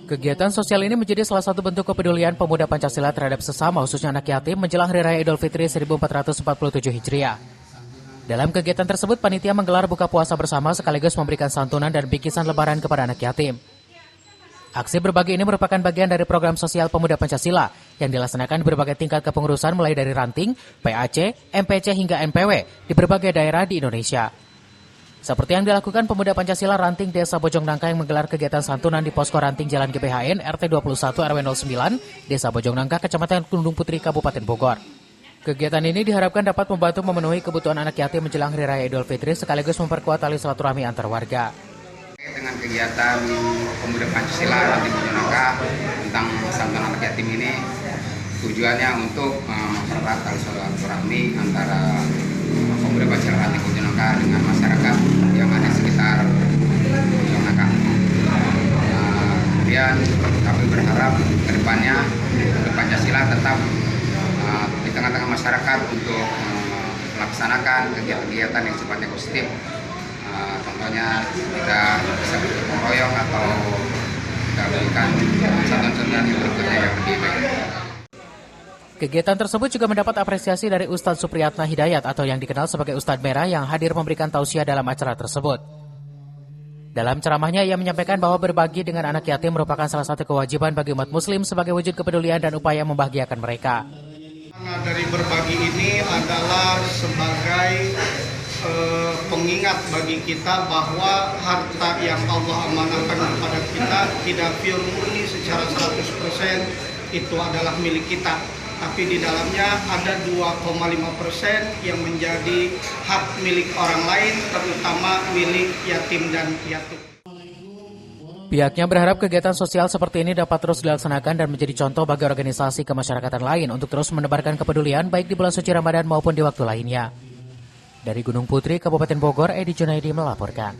Kegiatan sosial ini menjadi salah satu bentuk kepedulian pemuda Pancasila terhadap sesama, khususnya anak yatim, menjelang Hari Raya Idul Fitri 1447 Hijriah. Dalam kegiatan tersebut, panitia menggelar buka puasa bersama sekaligus memberikan santunan dan bingkisan lebaran kepada anak yatim. Aksi berbagi ini merupakan bagian dari program sosial pemuda Pancasila yang dilaksanakan di berbagai tingkat kepengurusan mulai dari ranting, PAC, MPC hingga NPW di berbagai daerah di Indonesia. Seperti yang dilakukan pemuda Pancasila Ranting Desa Bojongnangka yang menggelar kegiatan santunan di Posko Ranting Jalan GBHN RT 21 RW 09 Desa Bojongnangka Kecamatan Gunung Putri Kabupaten Bogor. Kegiatan ini diharapkan dapat membantu memenuhi kebutuhan anak yatim menjelang Hari Raya Idul Fitri sekaligus memperkuat tali silaturahmi antar warga. Dengan kegiatan pemuda Pancasila Ranting Bojongnangka tentang santunan anak yatim ini tujuannya untuk mempererat tali silaturahmi antara pemuda Pancasila Ranting Bojongnangka dengan masyarakat yang ada di sekitar Bojongnangka. Kemudian kami berharap ke depannya pemuda Pancasila tetap di tengah-tengah masyarakat untuk melaksanakan kegiatan-kegiatan yang sifatnya positif. Contohnya kita bisa bergotong royong atau kita berikan santunan-santunan yang berikutnya yang lebih baik. Kegiatan tersebut juga mendapat apresiasi dari Ustadz Supriyatna Hidayat atau yang dikenal sebagai Ustadz Merah yang hadir memberikan tausiah dalam acara tersebut. Dalam ceramahnya, ia menyampaikan bahwa berbagi dengan anak yatim merupakan salah satu kewajiban bagi umat muslim sebagai wujud kepedulian dan upaya membahagiakan mereka. Dari berbagi ini adalah sebagai pengingat bagi kita bahwa harta yang Allah amanahkan kepada kita tidak pure murni secara 100% itu adalah milik kita. Tapi di dalamnya ada 2,5% yang menjadi hak milik orang lain, terutama milik yatim dan piatu. Pihaknya berharap kegiatan sosial seperti ini dapat terus dilaksanakan dan menjadi contoh bagi organisasi kemasyarakatan lain untuk terus menebarkan kepedulian baik di bulan suci Ramadan maupun di waktu lainnya. Dari Gunung Putri, Kabupaten Bogor, Edi Junaidi melaporkan.